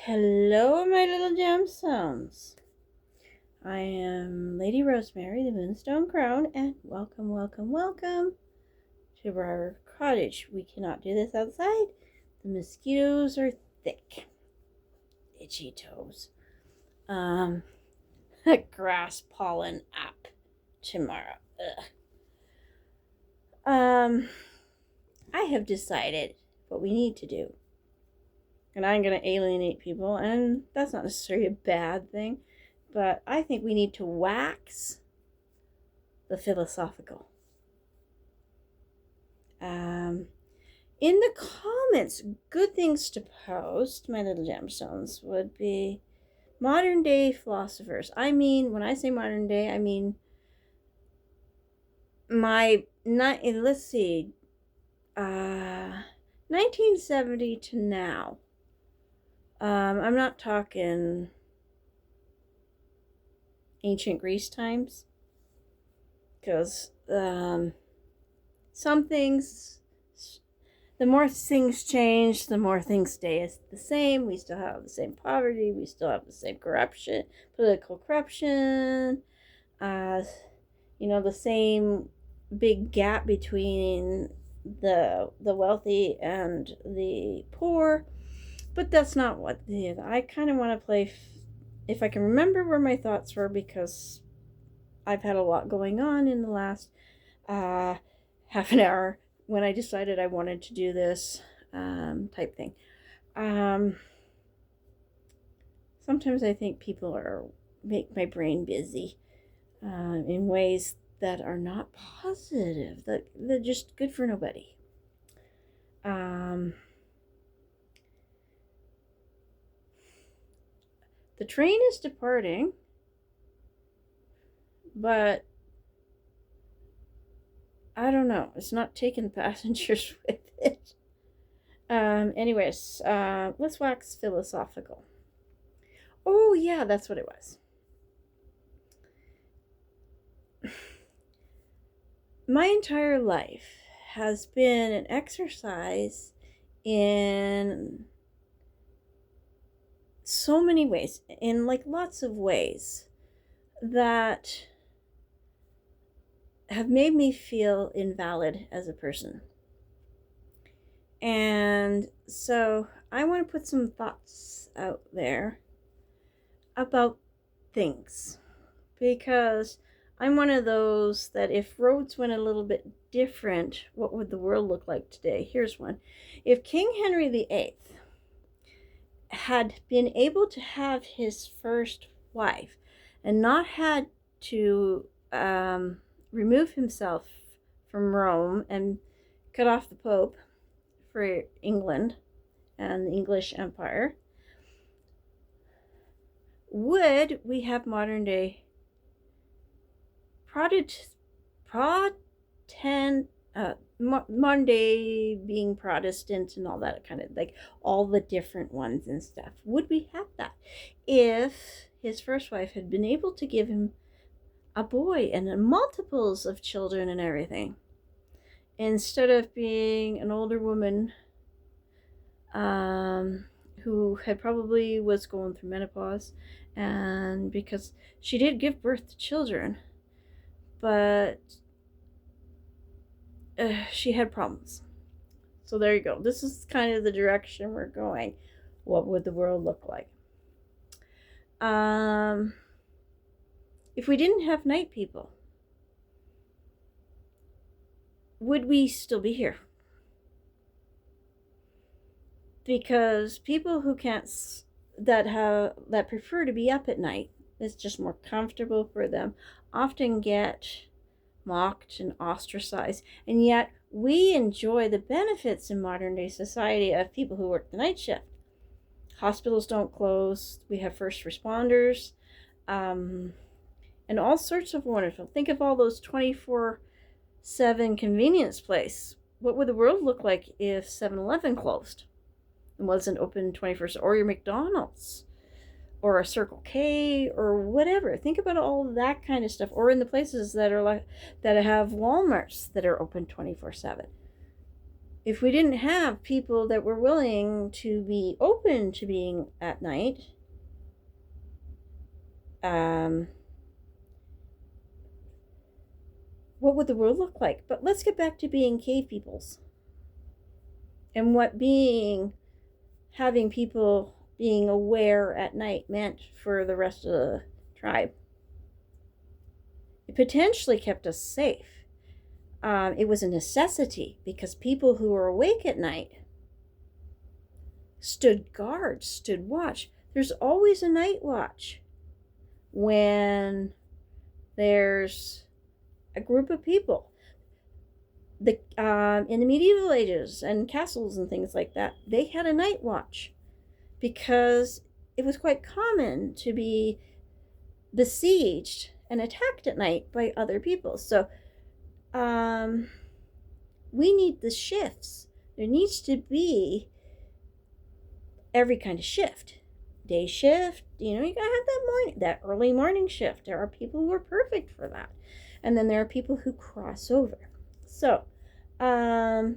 Hello, my little gemstones. I am Lady Rosemary, the Moonstone Crown, and welcome to our cottage. We cannot do this outside. The mosquitoes are thick. Itchy toes. Um, grass pollen up tomorrow. Ugh. I have decided what we need to do. And I'm going to alienate people, and that's not necessarily a bad thing. But I think we need to wax the philosophical. In the comments, good things to post, my little gemstones, would be modern day philosophers. I mean, when I say modern day, I mean let's see, 1970 to now. I'm not talking ancient Greece times, because some things, the more things change, the more things stay as the same. We still have the same poverty, we still have the same corruption, political corruption, the same big gap between the wealthy and the poor. But that's not what I kind of want to play, if I can remember where my thoughts were, because I've had a lot going on in the last half an hour when I decided I wanted to do this type thing. Sometimes I think people make my brain busy in ways that are not positive, that they're just good for nobody. The train is departing, but I don't know. It's not taking passengers with it. Anyways, let's wax philosophical. Oh, yeah, that's what it was. My entire life has been an exercise in so many ways, in lots of ways, that have made me feel invalid as a person. And so I want to put some thoughts out there about things, because I'm one of those that if roads went a little bit different, what would the world look like today? Here's one. If King Henry VIII had been able to have his first wife and not had to remove himself from Rome and cut off the Pope for England and the English Empire, would we have modern day modern day being Protestant and all that kind of, all the different ones and stuff? Would we have that if his first wife had been able to give him a boy and multiples of children and everything, instead of being an older woman who had probably was going through menopause, and because she did give birth to children, but she had problems. So there you go. This is kind of the direction we're going. What would the world look like? If we didn't have night people, would we still be here? Because people who can't, that prefer to be up at night, it's just more comfortable for them, often get mocked and ostracized. And yet we enjoy the benefits in modern day society of people who work the night shift. Hospitals don't close. We have first responders, and all sorts of wonderful. Think of all those 24/7 convenience places. What would the world look like if 7-Eleven closed and wasn't open 24/7, or your McDonald's, or a Circle K, or whatever? Think about all that kind of stuff. Or in the places that have Walmarts that are open 24/7. if we didn't have people that were willing to be open to being at night, what would the world look like? But let's get back to being cave peoples and what having people being aware at night meant for the rest of the tribe. It potentially kept us safe. It was a necessity because people who were awake at night stood guard, stood watch. There's always a night watch when there's a group of people. In the medieval ages and castles and things like that, they had a night watch because it was quite common to be besieged and attacked at night by other people. So we need the shifts. There needs to be every kind of shift. Day shift, you gotta have that early morning shift. There are people who are perfect for that. And then there are people who cross over. So, the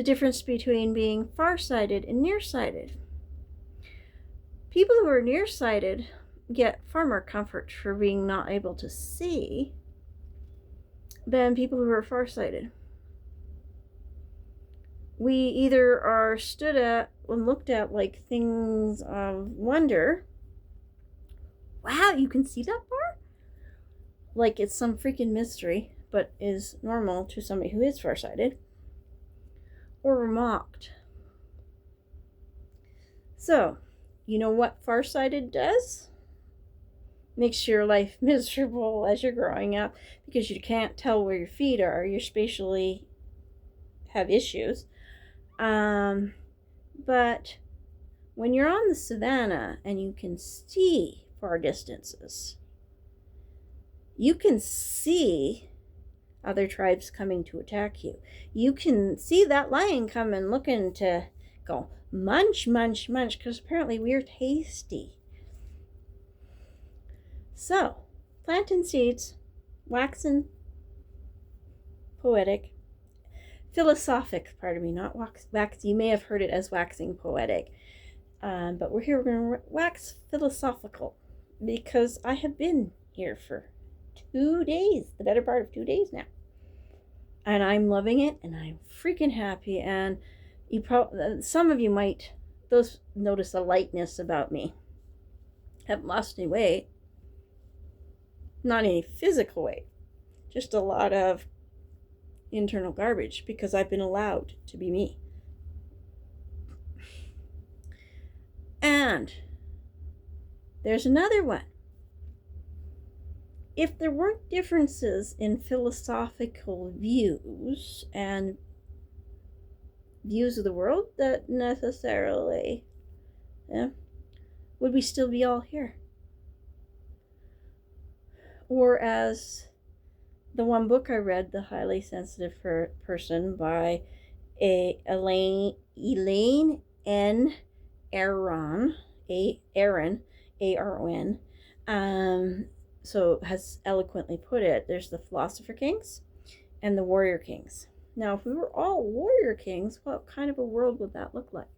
difference between being farsighted and nearsighted. People who are nearsighted get far more comfort for being not able to see than people who are farsighted. We either are stood at and looked at like things of wonder. Wow, you can see that far? Like it's some freaking mystery, but is normal to somebody who is farsighted. Or we're mocked. So, you know what farsighted does? Makes your life miserable as you're growing up because you can't tell where your feet are. You spatially have issues. But when you're on the savannah and you can see far distances, you can see other tribes coming to attack you. You can see that lion coming looking to go munch, munch, munch, because apparently we're tasty. So, planting seeds, waxing poetic, philosophic, pardon me, not wax. You may have heard it as waxing poetic, but we're going to wax philosophical because I have been here for 2 days, the better part of 2 days now, and I'm loving it, and I'm freaking happy. And some of you might notice a lightness about me. Haven't lost any weight, not any physical weight, just a lot of internal garbage because I've been allowed to be me. And there's another one. If there weren't differences in philosophical views and views of the world, that necessarily, would we still be all here? Or as the one book I read, The Highly Sensitive Person by Elaine N. Aron, A-R-O-N, so has eloquently put it, there's the philosopher kings and the warrior kings. Now, if we were all warrior kings, what kind of a world would that look like?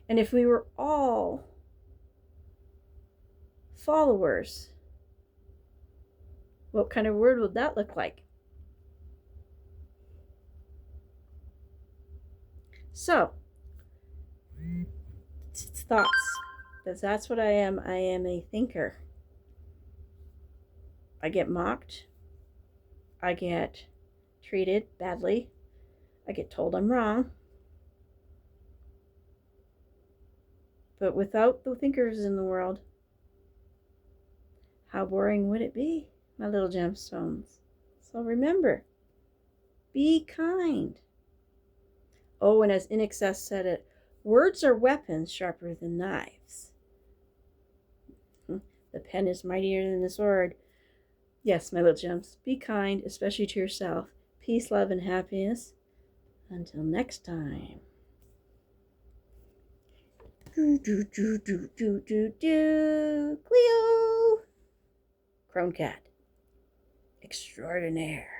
And if we were all followers, what kind of world would that look like? So, it's thoughts, because that's what I am. I am a thinker. I get mocked. I get treated badly. I get told I'm wrong. But without the thinkers in the world, how boring would it be, my little gemstones? So remember, be kind. Oh, and as In Excess said it, words are weapons sharper than knives. The pen is mightier than the sword. Yes, my little gems, be kind, especially to yourself. Peace, love, and happiness. Until next time. Cleo! Crone Cat. Extraordinaire.